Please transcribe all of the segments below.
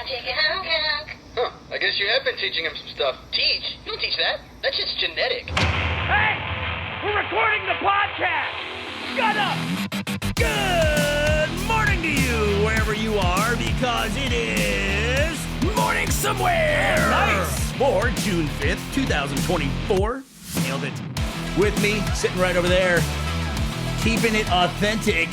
Huh, I guess you have been teaching him some stuff. Teach? Don't teach that. That's just genetic. Hey! We're recording the podcast! Shut up! Good morning to you, wherever you are, because it is Morning Somewhere! Nice! For June 5th, 2024. Nailed it. With me, sitting right over there, keeping it authentic.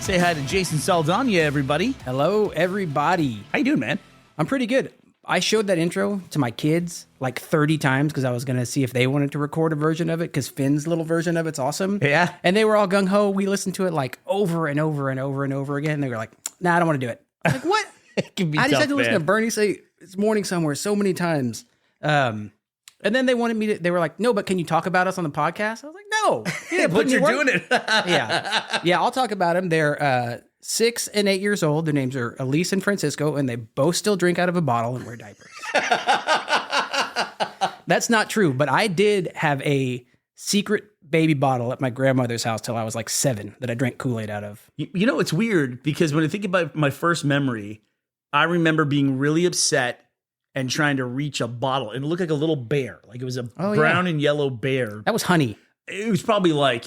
Say hi to Jason Saldaña, everybody. Hello, everybody. How you doing, man? I'm pretty good. I showed that intro to my kids like 30 times because I was going to see if they wanted to record a version of it because Finn's little version of it's awesome. Yeah. And they were all gung-ho. We listened to it like over and over and over and over again. And they were like, nah, I don't want to do it. I was like, what? It can be I just tough, had to listen to Burnie say it's morning somewhere so many times. And then they wanted me to, they were like, no, but can you talk about us on the podcast? I was like, no. Yeah, but you're doing it. Yeah, I'll talk about them. They're 6 and 8 years old. Their names are Elise and Francisco, and they both still drink out of a bottle and wear diapers. That's not true, but I did have a secret baby bottle at my grandmother's house till I was like 7 that I drank Kool-Aid out of. You know, it's weird because when I think about my first memory, I remember being really upset and trying to reach a bottle. And it looked like a little bear. Like it was a brown and yellow bear. That was honey. It was probably like,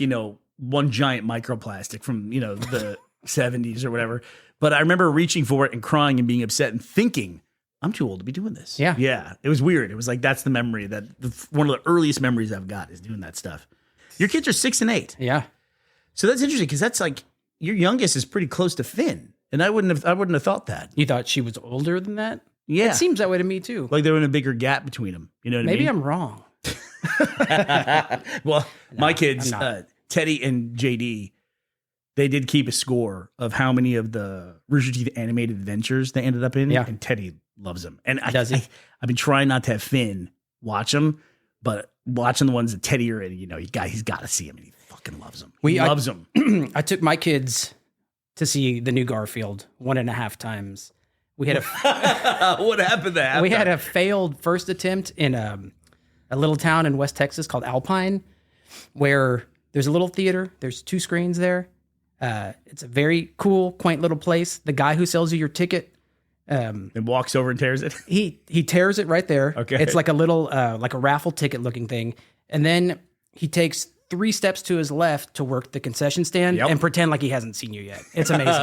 one giant microplastic from, the 70s or whatever. But I remember reaching for it and crying and being upset and thinking, I'm too old to be doing this. Yeah. Yeah. It was weird. It was like, that's the memory one of the earliest memories I've got is doing that stuff. Your kids are 6 and 8. Yeah. So that's interesting because that's like, your youngest is pretty close to Finn. And I wouldn't have thought that. You thought she was older than that? Yeah. It seems that way to me too. Like there was a bigger gap between them. You know what Maybe I mean? I'm wrong. Well, my kids, I'm not. Teddy and JD, they did keep a score of how many of the Rooster Teeth animated adventures they ended up in. Yeah. And Teddy loves them. And Does he? I've been trying not to have Finn watch them, but watching the ones that Teddy are in, he's got to see them, and he fucking loves them. He loves them. I took my kids to see the new Garfield 1.5 times. We had What happened there? We had a failed first attempt in a little town in West Texas called Alpine, where there's a little theater. There's 2 screens there. It's a very cool, quaint little place. The guy who sells you your ticket, and walks over and tears it. he tears it right there. Okay. It's like a little, like a raffle ticket looking thing. And then he takes 3 steps to his left to work the concession stand and pretend like he hasn't seen you yet. It's amazing.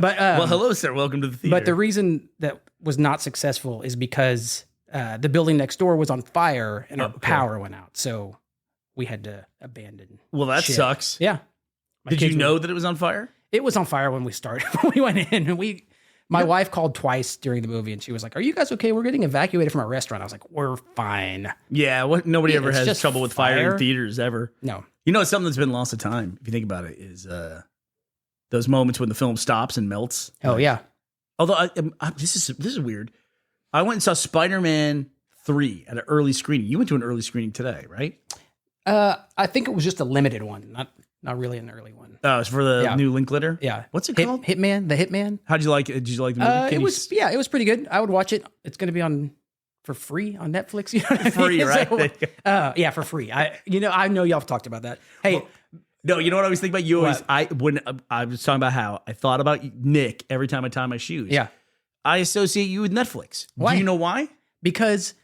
But well, hello, sir. Welcome to the theater. But the reason that was not successful is because the building next door was on fire and our power went out. So we had to abandon. Well, that ship. sucks. Yeah. Did you know that it was on fire? It was on fire when we started. When we went in, and my wife called twice during the movie, and she was like, "Are you guys okay? We're getting evacuated from our restaurant." I was like, "We're fine." Yeah. Nobody ever it's has just trouble with fire in theaters ever. No. Something that's been lost of time, if you think about it, is those moments when the film stops and melts. Oh yeah. Although this is weird. I went and saw Spider-Man 3 at an early screening. You went to an early screening today, right? I think it was just a limited one, not really an early one. Oh, it's for the new Linklater? Yeah. What's it called? Hitman. The Hitman. How'd you like it? Did you like the movie? It was pretty good. I would watch it. It's going to be on for free on Netflix. You know what I mean? Free, right? So, yeah, for free. I know y'all have talked about that. Hey. Well, no, you know what I was thinking about? You always, when I was talking about how I thought about Nick every time I tie my shoes. Yeah. I associate you with Netflix. Why? Do you know why? Because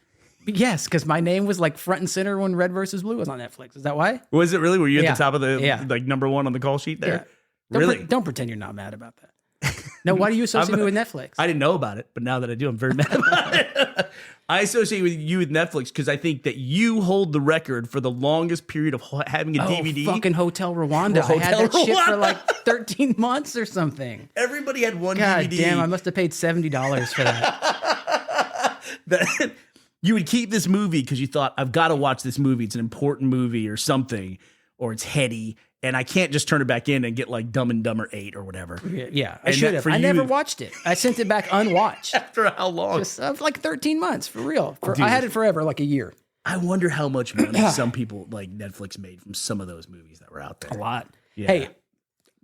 my name was like front and center when Red vs. Blue was on Netflix. Is that why? Was it really? Were you at the top of the like number 1 on the call sheet there? Yeah. Really? Don't pretend you're not mad about that. No, why do you associate me with Netflix? I didn't know about it, but now that I do, I'm very mad about it. I associate you with Netflix because I think that you hold the record for the longest period of having a DVD. Fucking Hotel Rwanda. I had that shit for like 13 months or something. Everybody had one God DVD. damn, I must have paid $70 for that. You would keep this movie because you thought, I've got to watch this movie. It's an important movie or something, or it's heady. And I can't just turn it back in and get like Dumb and Dumber 8 or whatever. Yeah, I should have. I never watched it. I sent it back unwatched. After how long? Just like 13 months, for real. I had it forever, like a year. I wonder how much money some people like Netflix made from some of those movies that were out there. A lot. Yeah. Hey,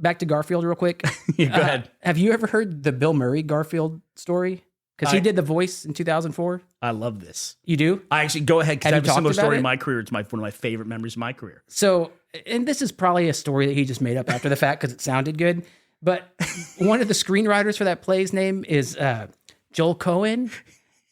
back to Garfield real quick. Yeah, go ahead. Have you ever heard the Bill Murray Garfield story? Because he did the voice in 2004. I love this. You do? I actually go ahead because I have a similar talked about story it? in my career. It's one of my favorite memories of my career. So, and this is probably a story that he just made up after the fact because it sounded good. But one of the screenwriters for that play's name is Joel Cohen,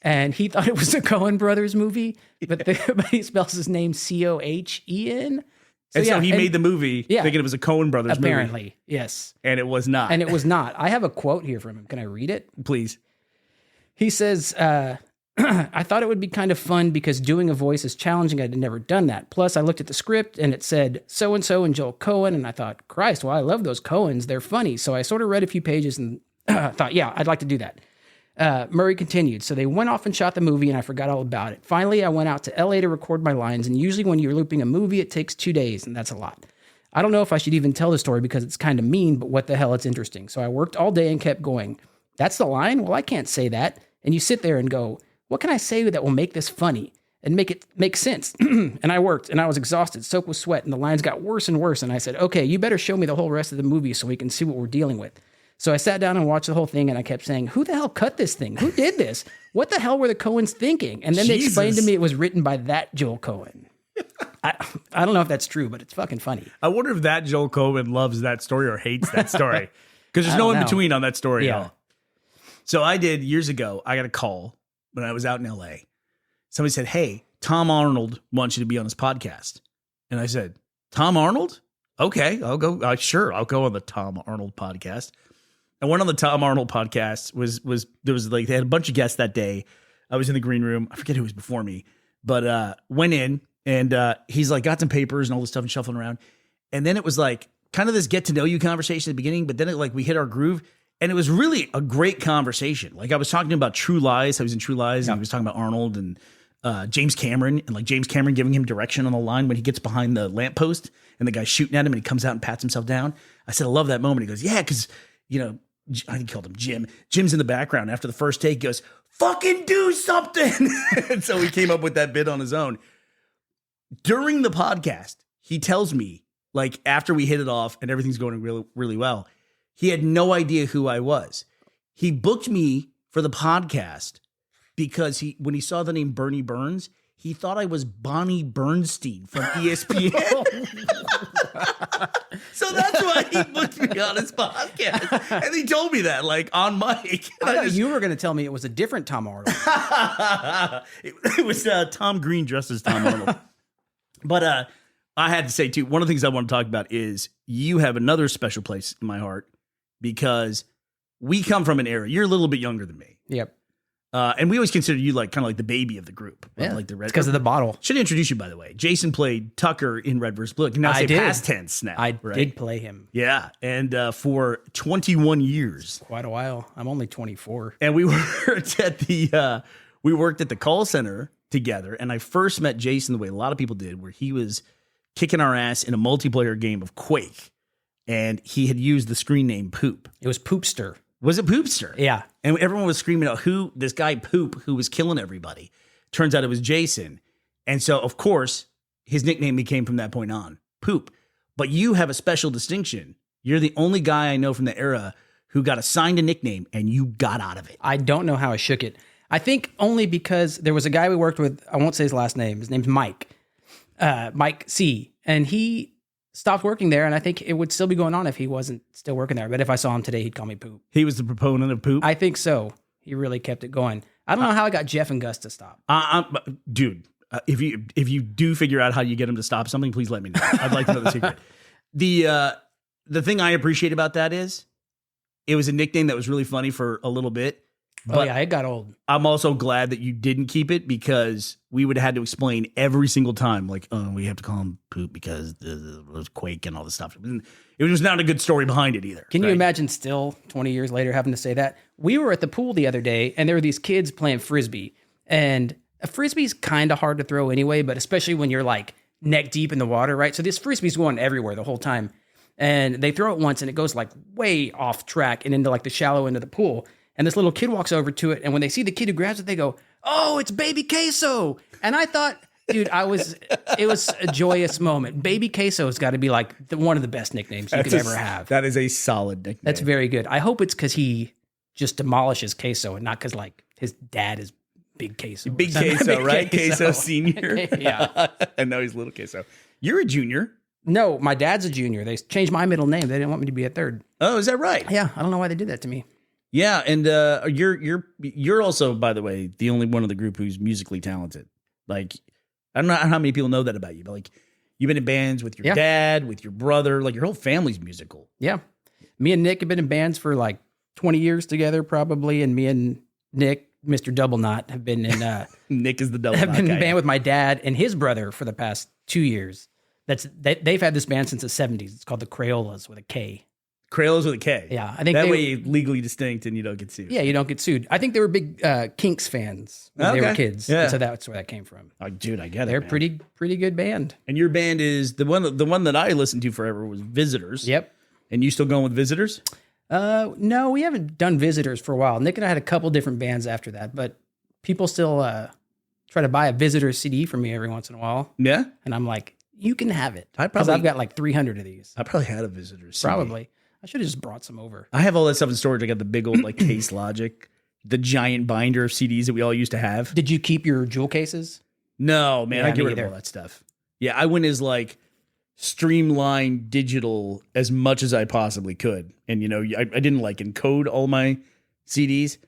and he thought it was a Coen Brothers movie, but he spells his name Cohen. So he made the movie thinking it was a Coen Brothers movie. Apparently, yes. And it was not. And it was not. I have a quote here from him. Can I read it? Please. He says, I thought it would be kind of fun because doing a voice is challenging. I'd never done that. Plus, I looked at the script and it said so-and-so and Joel Cohen. And I thought, Christ, well, I love those Coens. They're funny. So I sort of read a few pages and thought, yeah, I'd like to do that. Murray continued. So they went off and shot the movie and I forgot all about it. Finally, I went out to LA to record my lines. And usually when you're looping a movie, it takes 2 days. And that's a lot. I don't know if I should even tell the story because it's kind of mean, but what the hell, it's interesting. So I worked all day and kept going. That's the line? Well, I can't say that. And you sit there and go, what can I say that will make this funny and make it make sense? And I worked and I was exhausted, soaked with sweat, and the lines got worse and worse. And I said, okay, you better show me the whole rest of the movie so we can see what we're dealing with. So I sat down and watched the whole thing and I kept saying, who the hell cut this thing? Who did this? What the hell were the Coens thinking? And then they explained to me it was written by that Joel Cohen. I don't know if that's true, but it's fucking funny. I wonder if that Joel Cohen loves that story or hates that story. Because there's no in between on that story at all. So I did years ago, I got a call when I was out in LA. Somebody said, hey, Tom Arnold wants you to be on his podcast. And I said, Tom Arnold? Okay, I'll go. Sure, I'll go on the Tom Arnold podcast. I went on the Tom Arnold podcast. They had a bunch of guests that day. I was in the green room. I forget who was before me, but went in and he's like got some papers and all this stuff and shuffling around. And then it was like kind of this get to know you conversation at the beginning, but then we hit our groove. And it was really a great conversation. Like I was talking about True Lies. I was in True Lies and he was talking about Arnold and James Cameron and like James Cameron giving him direction on the line when he gets behind the lamppost and the guy's shooting at him and he comes out and pats himself down. I said, I love that moment. He goes, yeah, because, you know, I think he called him Jim. Jim's in the background. After the first take, he goes, fucking do something. And so he came up with that bit on his own. During the podcast, he tells me, like after we hit it off and everything's going really, really well, he had no idea who I was. He booked me for the podcast because when he saw the name Bernie Burns, he thought I was Bonnie Bernstein from ESPN. So that's why he booked me on his podcast. And he told me that, like, on mic. I thought you were going to tell me it was a different Tom Arnold. It was Tom Green dressed as Tom Arnold. But I had to say, too, one of the things I want to talk about is you have another special place in my heart because we come from an era. You're a little bit younger than me. Yep. And we always consider you like kind of like the baby of the group. Yeah, like the Red. Because of the bottle. Should introduce you, by the way. Jason played Tucker in Red vs. Blue. Now I say past tense now. I did play him. Yeah. And for 21 years. Quite a while. I'm only 24. And we worked at the call center together. And I first met Jason the way a lot of people did, where he was kicking our ass in a multiplayer game of Quake. And he had used the screen name Poop. It was Poopster. Was it Poopster? Yeah. And everyone was screaming out this guy Poop who was killing everybody. Turns out it was Jason. And so, of course, his nickname became from that point on Poop. But you have a special distinction. You're the only guy I know from the era who got assigned a nickname and you got out of it. I don't know how I shook it. I think only because there was a guy we worked with. I won't say his last name. His name's Mike. Mike C. And he stopped working there, and I think it would still be going on if he wasn't still working there. But if I saw him today, he'd call me Poop. He was the proponent of Poop? I think so. He really kept it going. I don't know how I got Jeff and Gus to stop. Dude, if you do figure out how you get him to stop something, please let me know. I'd like to know the secret. The thing I appreciate about that is it was a nickname that was really funny for a little bit. But yeah, it got old. I'm also glad that you didn't keep it because we would have had to explain every single time, like, oh, we have to call him Poop because it was Quake and all this stuff. It was not a good story behind it either. Can you imagine still 20 years later having to say that? We were at the pool the other day and there were these kids playing Frisbee. And a Frisbee's kind of hard to throw anyway, but especially when you're like neck deep in the water, right? So this Frisbee's going everywhere the whole time. And they throw it once and it goes like way off track and into like the shallow end of the pool. And this little kid walks over to it, and when they see the kid who grabs it, they go, "Oh, it's Baby Queso!" And I thought, dude, it was a joyous moment. Baby Queso's got to be like one of the best nicknames you could ever have. That is a solid nickname. That's very good. I hope it's because he just demolishes Queso, and not because like his dad is Big Queso. Big Queso, right? Queso Senior. Yeah. And now he's Little Queso. You're a junior. No, my dad's a junior. They changed my middle name. They didn't want me to be a third. Oh, is that right? Yeah, I don't know why they did that to me. Yeah, and you're also, by the way, the only one of the group who's musically talented. Like, I don't know how many people know that about you, but like, you've been in bands with your dad, with your brother, like your whole family's musical. Yeah. Me and Nick have been in bands for like 20 years together, probably, and me and Nick, Mr. Double Knot, have been in. Nick is the double. Have knot been in guy. a band with my dad and his brother for the past 2 years. They've had this band since the 70s. It's called the Crayolas with a K. Crayolas with a K. Yeah, I think that way you're legally distinct and you don't get sued. Yeah, you don't get sued. I think they were big Kinks fans when they were kids. Yeah. And so that's where that came from. Oh, dude, I get it. They're man. pretty good band. And your band is the one that I listened to forever was Visitors. Yep. And you still going with Visitors? No, we haven't done Visitors for a while. Nick and I had a couple different bands after that, but people still try to buy a Visitors CD from me every once in a while. Yeah. And I'm like, you can have it. I Because probably- I've got like 300 of these. I probably had a Visitors CD. Probably. I should have just brought some over. I have all that stuff in storage. I got the big old like Case Logic, the giant binder of CDs that we all used to have. Did you keep your jewel cases? No, man, Yeah, I get me rid of either. all that stuff. Yeah, I went as like streamlined digital as much as I possibly could. And you know, I didn't like encode all my CDs.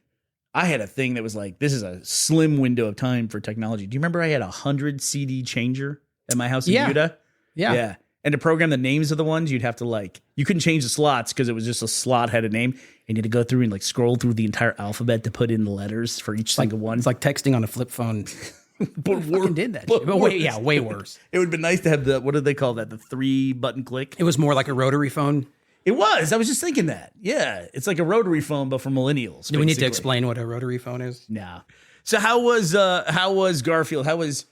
I had a thing that was like, this is a slim window of time for technology. Do you remember I had 100 CD changer at my house in Utah? Yeah. And to program the names of the ones, you'd have to like, you couldn't change the slots because it was just a slot had a name. And you had to go through and like scroll through the entire alphabet to put in the letters for each single one. It's like texting on a flip phone. But Fucking did that shit. But way worse. It would have been nice to have the, what did they call that? The 3-button click. It was more like a rotary phone. It was. I was just thinking that. Yeah. It's like a rotary phone, but for millennials. Do we need to basically. explain what a rotary phone is? No. So how was Garfield? How was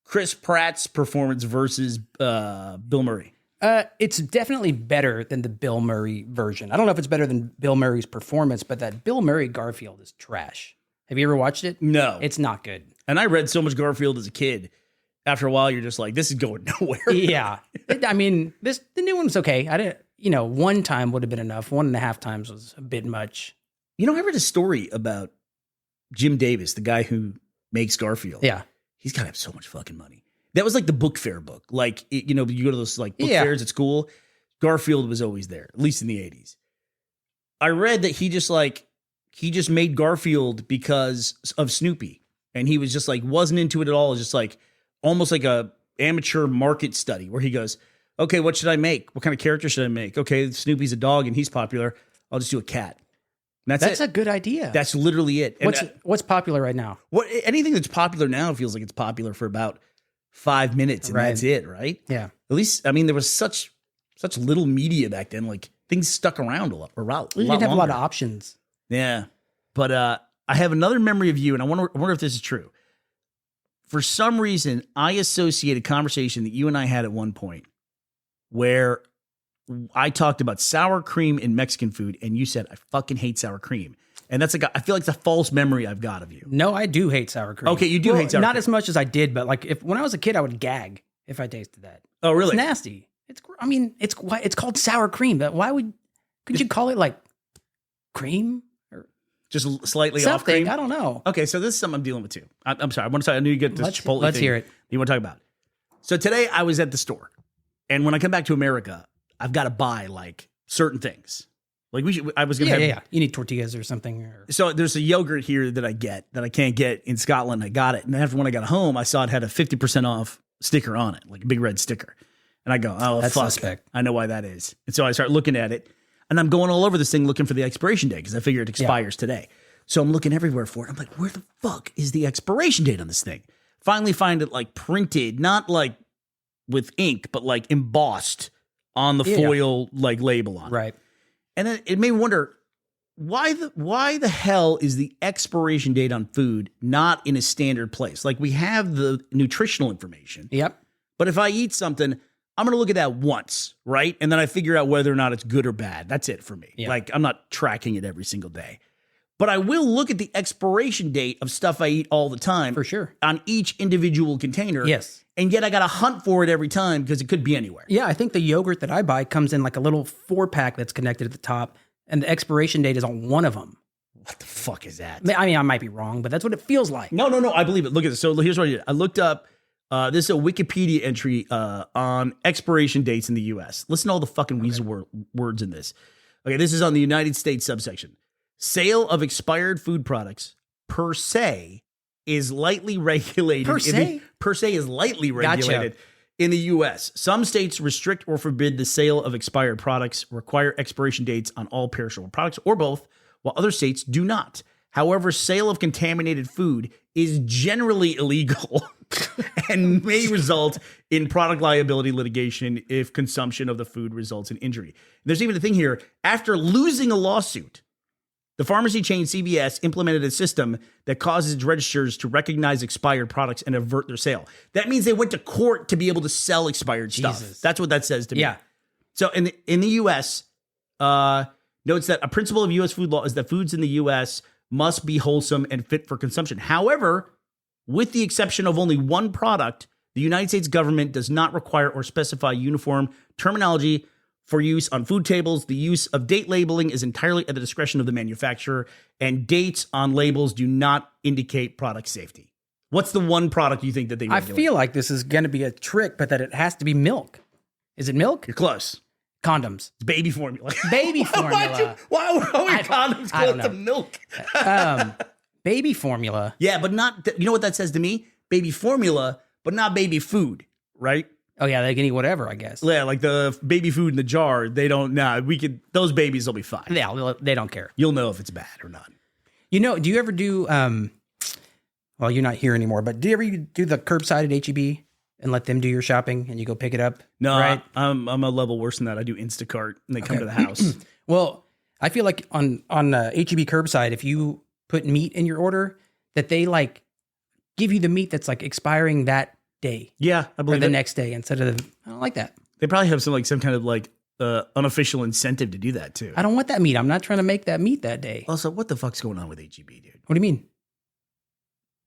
Chris Pratt's performance versus Bill Murray? It's definitely better than the Bill Murray version. I don't know if it's better than Bill Murray's performance, but that Bill Murray Garfield is trash. Have you ever watched it? No. It's not good. And I read so much Garfield as a kid. After a while, you're just like, this is going nowhere. Yeah. I mean, the new one's okay. I didn't, one time would have been enough. 1.5 times was a bit much. You know, I read a story about Jim Davis, the guy who makes Garfield. Yeah. He's got to have so much fucking money. That was like the book fair book. Like, you go to those like book Yeah. fairs at school. Garfield was always there, at least in the 80s. I read that he just made Garfield because of Snoopy. And he was just like, wasn't into it at all. It was just like, almost like a amateur market study where he goes, okay, what should I make? What kind of character should I make? Okay, Snoopy's a dog and he's popular. I'll just do a cat. And that's a it. good idea. That's literally it. And What's popular right now? anything that's popular now feels like it's popular for about 5 minutes and Right. that's it, right? Yeah. At least, I mean, there was such little media back then. Like things stuck around a lot. You didn't have a lot longer. of options. Yeah. But I have another memory of you, and I wonder if this is true. For some reason, I associate a conversation that you and I had at one point where I talked about sour cream in Mexican food, and you said, I fucking hate sour cream. And that's I feel like it's a false memory I've got of you. No, I do hate sour cream. Okay, you do hate sour not cream. as much as I did, but like when I was a kid, I would gag if I tasted that. Oh, really? It's nasty. It's called sour cream. But couldn't you call it like cream or Just slightly off something? cream? I don't know. Okay, so this is something I'm dealing with too. I'm sorry. I want to talk. I knew you get this Chipotle Let's thing hear it. You want to talk about? So today I was at the store, and when I come back to America, I've got to buy like certain things. Like I was gonna Yeah. You need tortillas or something. Or So there's a yogurt here that I get that I can't get in Scotland. I got it, and after when I got home, I saw it had a 50% off sticker on it, like a big red sticker. And I go, oh, That's fuck. suspect. I know why that is. And so I start looking at it, and I'm going all over this thing looking for the expiration date because I figure it expires today. So I'm looking everywhere for it. I'm like, where the fuck is the expiration date on this thing? Finally find it like printed, not like with ink, but like embossed on the foil like label on it. right. And then it made me wonder, why the hell is the expiration date on food not in a standard place? Like we have the nutritional information, Yep. but if I eat something, I'm going to look at that once, right? And then I figure out whether or not it's good or bad. That's it for me. Yeah. Like I'm not tracking it every single day. But I will look at the expiration date of stuff I eat all the time. For sure. On each individual container. Yes. And yet I got to hunt for it every time because it could be anywhere. Yeah, I think the yogurt that I buy comes in like a little 4-pack that's connected at the top, and the expiration date is on one of them. What the fuck is that? I mean, I might be wrong, but that's what it feels like. No, I believe it. Look at this. So here's what I did. I looked up, this is a Wikipedia entry on expiration dates in the U.S. Listen to all the fucking weasel words in this. Okay, this is on the United States subsection. Sale of expired food products per se is lightly regulated. Per se? Per se is lightly regulated. Gotcha. In the U.S., some states restrict or forbid the sale of expired products, require expiration dates on all perishable products, or both, while other states do not. However, sale of contaminated food is generally illegal and may result in product liability litigation if consumption of the food results in injury. There's even a thing here. After losing a lawsuit, the pharmacy chain CVS implemented a system that causes its registers to recognize expired products and avert their sale. That means they went to court to be able to sell expired stuff. That's what that says to me. Yeah. So in the U.S., notes that a principle of U.S. food law is that foods in the U.S. must be wholesome and fit for consumption. However, with the exception of only one product, the United States government does not require or specify uniform terminology for use on food tables. The use of date labeling is entirely at the discretion of the manufacturer, and dates on labels do not indicate product safety. What's the one product you think that they regulate? I feel like this is going to be a trick, but that it has to be milk. Is it milk? You're close. Condoms. It's baby formula. Baby formula. Why would condoms close to milk? Baby formula. Yeah, but not, you know what that says to me? Baby formula, but not baby food, right? Oh, yeah, they can eat whatever, I guess. Yeah, like the baby food in the jar, they don't, those babies will be fine. Yeah, they don't care. You'll know if it's bad or not. You know, do you ever do, well, you're not here anymore, but do you ever do the curbside at H-E-B and let them do your shopping and you go pick it up? No, right? I'm a level worse than that. I do Instacart and they come to the house. Well, I feel like on H-E-B curbside, if you put meat in your order, that they like give you the meat that's like expiring that day. Yeah, I believe or the next day instead of I don't like that. They probably have some kind of unofficial incentive to do that too. I don't want that meat. I'm not trying to make that meat that day. Also, what the fuck's going on with H-E-B, dude? What do you mean?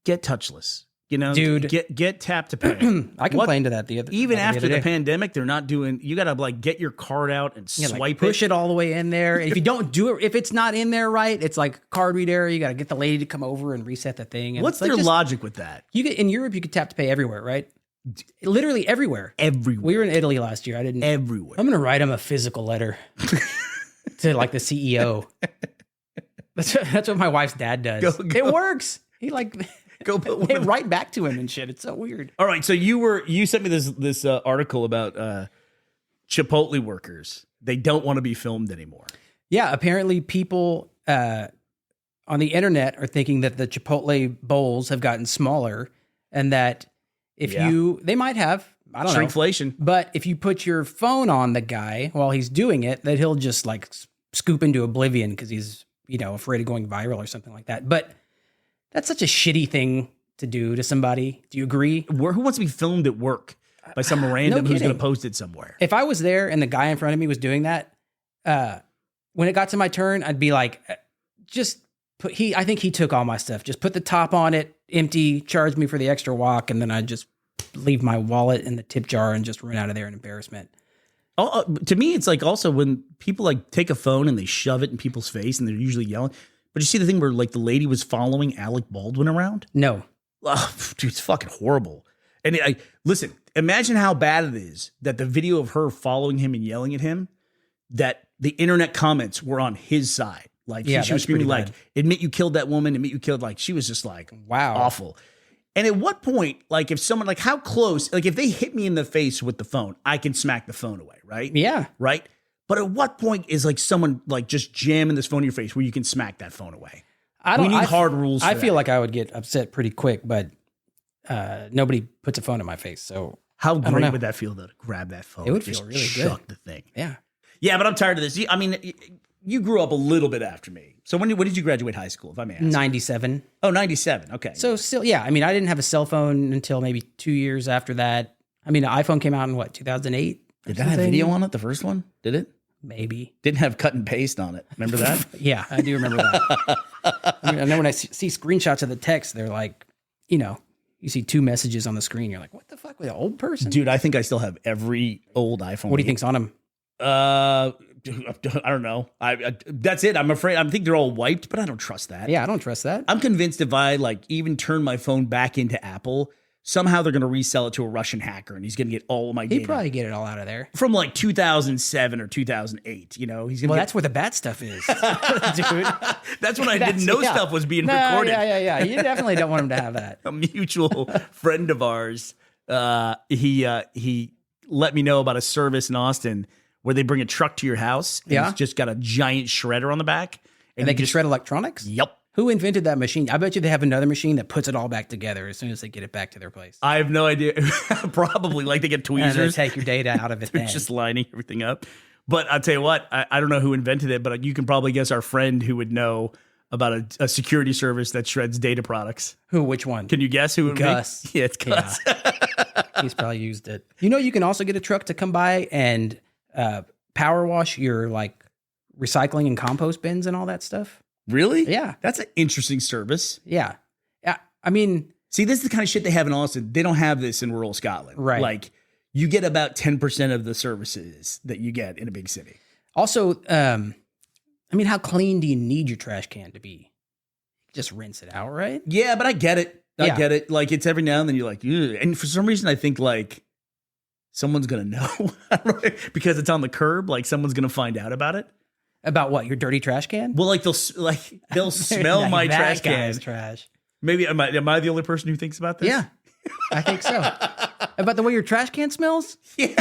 Get touchless. You know, dude, get tap to pay. I complained to that the other even after the day. pandemic, they're not doing. You gotta like get your card out and swipe push it all the way in there. If you don't do it, if it's not in there right, it's like card read error. You got to get the lady to come over and reset the thing. And what's their logic with that? You get in Europe, you could tap to pay everywhere, right? Literally everywhere. Everywhere. We were in Italy last year. I didn't. Everywhere. I'm gonna write him a physical letter to like the CEO. That's what my wife's dad does. It works. He like. Go put they write back to him and shit. It's so weird. All right, so you sent me this article about Chipotle workers. They don't want to be filmed anymore. Yeah, apparently people on the internet are thinking that the Chipotle bowls have gotten smaller, and that if they might have, I don't know, shrinkflation. But if you put your phone on the guy while he's doing it, that he'll just like scoop into oblivion because he's afraid of going viral or something like that. But that's such a shitty thing to do to somebody. Do you agree? Who wants to be filmed at work by some random who's going to post it somewhere? If I was there and the guy in front of me was doing that, when it got to my turn, I'd be like, just put I think he took all my stuff. Just put the top on it, empty, charge me for the extra walk, and then I'd just leave my wallet in the tip jar and just run out of there in embarrassment. Oh, to me, it's like also when people like take a phone and they shove it in people's face and they're usually yelling. But you see the thing where like the lady was following Alec Baldwin around? No. Oh, dude, it's fucking horrible. And listen, imagine how bad it is that the video of her following him and yelling at him, that the internet comments were on his side. Like she was screaming like, admit you killed that woman, admit you killed, like she was just like, wow, awful. And at what point, like if someone, like how close, like if they hit me in the face with the phone, I can smack the phone away, right? Yeah. Right? But at what point is like someone like just jamming this phone in your face where you can smack that phone away? We need hard rules. I feel like I would get upset pretty quick, but nobody puts a phone in my face. So how great would that feel though to grab that phone? It would feel really good. Shuck the thing. Yeah. Yeah, but I'm tired of this. I mean, you grew up a little bit after me. So when did you graduate high school, if I may ask? 97. Oh, 97. Okay. So still, yeah. I mean, I didn't have a cell phone until maybe 2 years after that. I mean, the iPhone came out in what, 2008? Did that have video on it, the first one? Did it? Maybe. Didn't have cut and paste on it. Remember that? Yeah, I do remember that. I mean, and then when I see screenshots of the text, they're like, you see two messages on the screen. You're like, what the fuck with an old person? Dude, I think I still have every old iPhone. What do you think's on them? I don't know. That's it. I'm afraid. I think they're all wiped, but I don't trust that. Yeah, I don't trust that. I'm convinced if I like even turn my phone back into Apple somehow they're going to resell it to a Russian hacker and he's going to get all of my data He'd probably get it all out of there. from like 2007 or 2008. You know, he's going to Well, that's where the bad stuff is, dude. that's when I didn't know stuff was being recorded. Yeah. You definitely don't want him to have that. A mutual friend of ours, he let me know about a service in Austin where they bring a truck to your house and it's just got a giant shredder on the back. And they can shred electronics? Yep. Who invented that machine? I bet you they have another machine that puts it all back together as soon as they get it back to their place. I have no idea. Probably like they get tweezers. And they take your data out of it. They're just lining everything up. But I'll tell you what, I don't know who invented it, but you can probably guess our friend who would know about a security service that shreds data products. Who? Which one? Can you guess who it would be? Gus. Yeah, it's Gus. Yeah. He's probably used it. You know, you can also get a truck to come by and power wash your like recycling and compost bins and all that stuff. Really? Yeah. That's an interesting service. Yeah. I mean, see, this is the kind of shit they have in Austin. They don't have this in rural Scotland. Right. Like, you get about 10% of the services that you get in a big city. Also, I mean, how clean do you need your trash can to be? Just rinse it out, right? Yeah, but I get it. I Yeah. get it. Like, it's every now and then you're like, ugh. And for some reason, I think, like, someone's going to know. Because it's on the curb. Like, someone's going to find out about it. About what? Your dirty trash can? Well, like, they'll smell Like my that trash guy's can. trash. Maybe, am I the only person who thinks about this? Yeah, I think so. About the way your trash can smells? Yeah.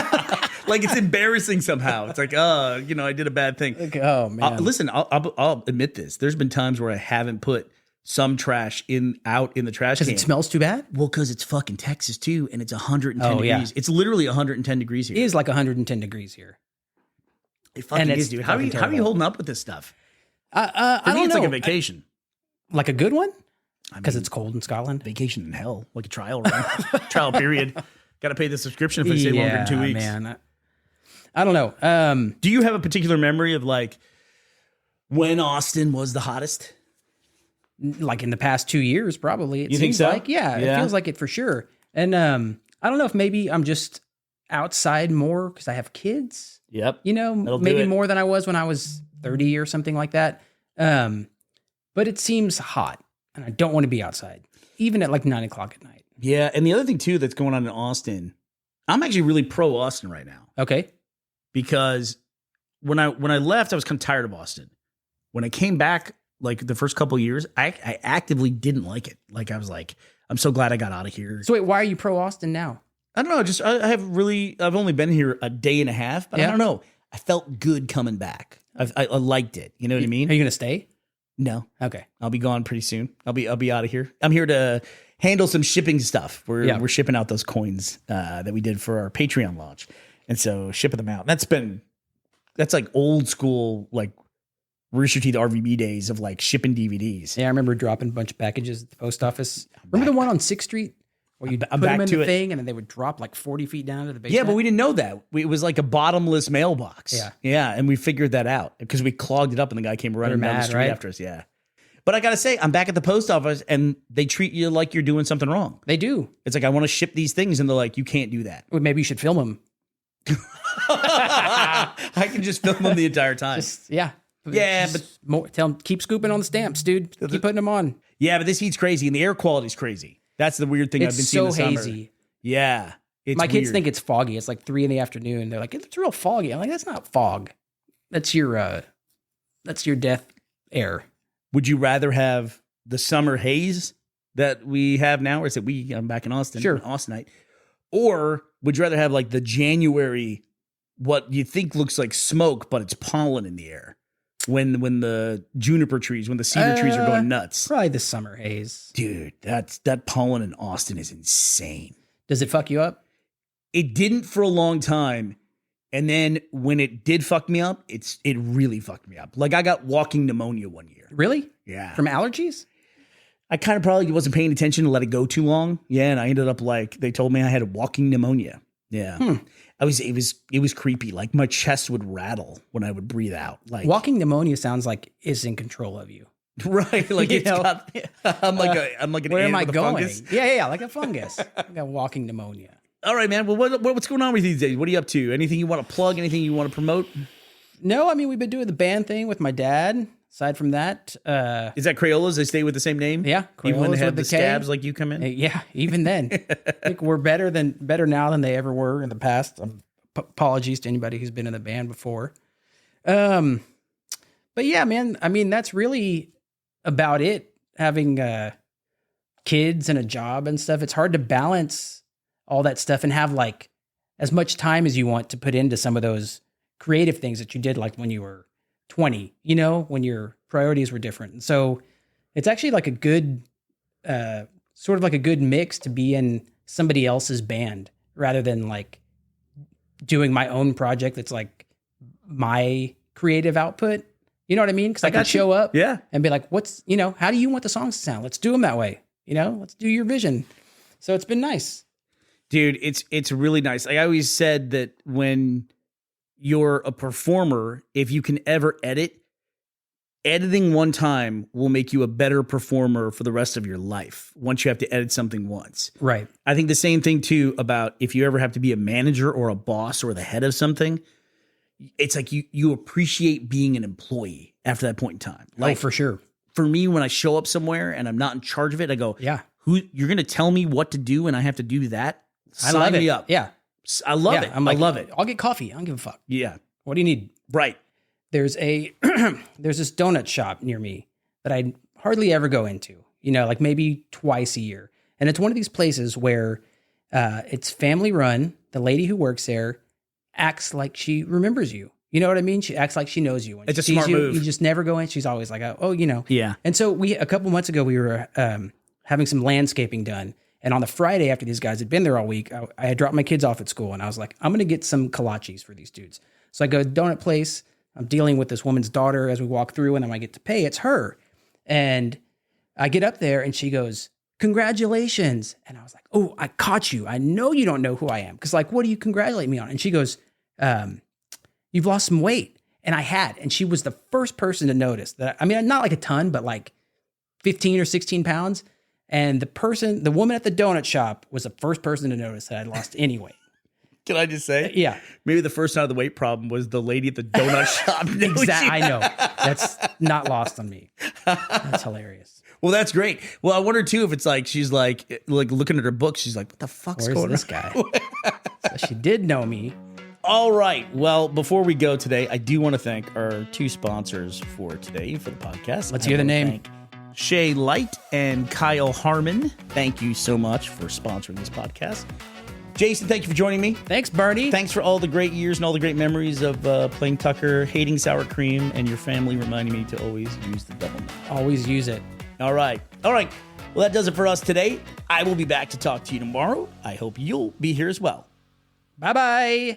Like, it's embarrassing somehow. It's like, I did a bad thing. Like, oh, man. Listen, I'll admit this. There's been times where I haven't put some trash out in the trash can. Because it smells too bad? Well, because it's fucking Texas too, and it's 110 Oh, degrees. yeah. It's literally 110 degrees here. It is like 110 degrees here. It fucking and is, it's dude. How are you fucking holding up with this stuff? I For me, don't it's know. like a vacation. Like a good one? I Because mean, it's cold in Scotland? vacation in hell, like a trial run, trial period. Got to pay the subscription if I stay longer than 2 weeks. Man. I don't know. Do you have a particular memory of like when Austin was the hottest? Like in the past 2 years, probably. It You think seems so? like, yeah, Yeah. it feels like it for sure. And I don't know if maybe I'm just outside more because I have kids. Yep. You know, That'll do maybe it. more than I was when I was 30 or something like that. But it seems hot, and I don't want to be outside, even at like 9 o'clock at night. Yeah, and the other thing too that's going on in Austin, I'm actually really pro Austin right now Okay. because when I left, I was kind of tired of Austin. When I came back, like the first couple of years, I actively didn't like it. Like I was like, I'm so glad I got out of here. So wait, why are you pro Austin now? I don't know. Just I've only been here a day and a half, but I Yeah. don't know. I felt good coming back. I liked it. You know what I mean? Are you going to stay? No, Okay. I'll be gone pretty soon. I'll be out of here. I'm here to handle some shipping stuff. We're shipping out those coins that we did for our Patreon launch, and so shipping them out. That's like old school like Rooster Teeth RVB days of like shipping DVDs. Yeah, I remember dropping a bunch of packages at the post office. Remember the one on 6th Street? Where you put I'm them back in to the it. thing and then they would drop like 40 feet down to the basement? Yeah, but we didn't know that. It was like a bottomless mailbox. Yeah, and we figured that out because we clogged it up and the guy came running down the mad, street right? after us. Yeah. But I got to say, I'm back at the post office and they treat you like you're doing something wrong. They do. It's like, I want to ship these things. And they're like, you can't do that. Well, maybe you should film them. I can just film them the entire time. Yeah. Yeah, Just tell them, keep scooping on the stamps, dude. Keep putting them on. Yeah, but this heat's crazy and the air quality's crazy. That's the weird thing I've been It's seeing so this summer. hazy. Yeah. It's My kids weird. think it's foggy. It's like 3 PM. They're like, it's real foggy. I'm like, that's not fog. That's your death air. Would you rather have the summer haze that we have now, or is it we? I'm back in Austin. Sure. Austinite. Or would you rather have like the January, what you think looks like smoke, but it's pollen in the air? When the juniper trees, when the cedar trees are going nuts. Probably the summer haze. Dude, that pollen in Austin is insane. Does it fuck you up? It didn't for a long time. And then when it did fuck me up, it really fucked me up. Like I got walking pneumonia one year. Really? Yeah. From allergies? I kind of probably wasn't paying attention to let it go too long. Yeah. And I ended up like, they told me I had walking pneumonia. Yeah. It was creepy. Like my chest would rattle when I would breathe out. Like Walking pneumonia sounds like it's in control of you. right. Like You it's know? got, I'm like an Where ant am I with a going? fungus. Yeah, like a fungus. I got walking pneumonia. All right, man. Well, what's going on with you these days? What are you up to? Anything you want to plug? Anything you want to promote? No, I mean, we've been doing the band thing with my dad. Aside from that, Is that Crayola's? They stay with the same name? yeah, Even when they Crayola's have the with the K. scabs like you come in? yeah, even then, I think we're better now than they ever were in the past. Apologies to anybody who's been in the band before. But yeah, man, I mean, that's really about it. Having kids and a job and stuff, it's hard to balance all that stuff and have like as much time as you want to put into some of those creative things that you did like when you were 20, when your priorities were different. And so it's actually like a good, sort of like a good mix to be in somebody else's band rather than like doing my own project that's like my creative output. You know what I mean? Because I can show up and be like, how do you want the songs to sound? Let's do them that way. Let's do your vision. So it's been nice. Dude, it's really nice. I always said that when you're a performer, if you can ever editing one time will make you a better performer for the rest of your life once you have to edit something once. Right. I think the same thing too about if you ever have to be a manager or a boss or the head of something, it's like you appreciate being an employee after that point in time. Like, for sure. For me, when I show up somewhere and I'm not in charge of it, I go, yeah, you're going to tell me what to do and I have to do that? I love me it. up. Yeah. I love it. I'm like, I love it. I'll get coffee. I don't give a fuck. Yeah. What do you need? Right. There's this donut shop near me that I hardly ever go into, like maybe twice a year. And it's one of these places where it's family run. The lady who works there acts like she remembers you. You know what I mean? She acts like she knows you. When it's she a smart you, move. You just never go in. She's always like, oh, Yeah. And so a couple months ago, we were having some landscaping done. And on the Friday after these guys had been there all week, I had dropped my kids off at school and I was like, I'm going to get some kolaches for these dudes. So I go to the donut place. I'm dealing with this woman's daughter as we walk through, and then when I get to pay, it's her. And I get up there and she goes, congratulations. And I was like, oh, I caught you. I know you don't know who I am. Because like, what do you congratulate me on? And she goes, you've lost some weight. And I had. And she was the first person to notice that. I mean, not like a ton, but like 15 or 16 pounds. And the woman at the donut shop was the first person to notice that I'd lost any weight. Can I just say? Yeah. Maybe the first sign of the weight problem was the lady at the donut shop. Exactly. I know. That's not lost on me. That's hilarious. Well, that's great. Well, I wonder too if it's like she's like looking at her book. She's like, "What the fuck's going on?" Where's this guy? So she did know me. All right. Well, before we go today, I do want to thank our two sponsors for today for the podcast. Let's hear the name. Shay Light and Kyle Harmon. Thank you so much for sponsoring this podcast. Jason, thank you for joining me. Thanks, Burnie. Thanks for all the great years and all the great memories of playing Tucker, hating sour cream, and your family reminding me to always use the double knot. Always use it. All right. Well, that does it for us today. I will be back to talk to you tomorrow. I hope you'll be here as well. Bye-bye.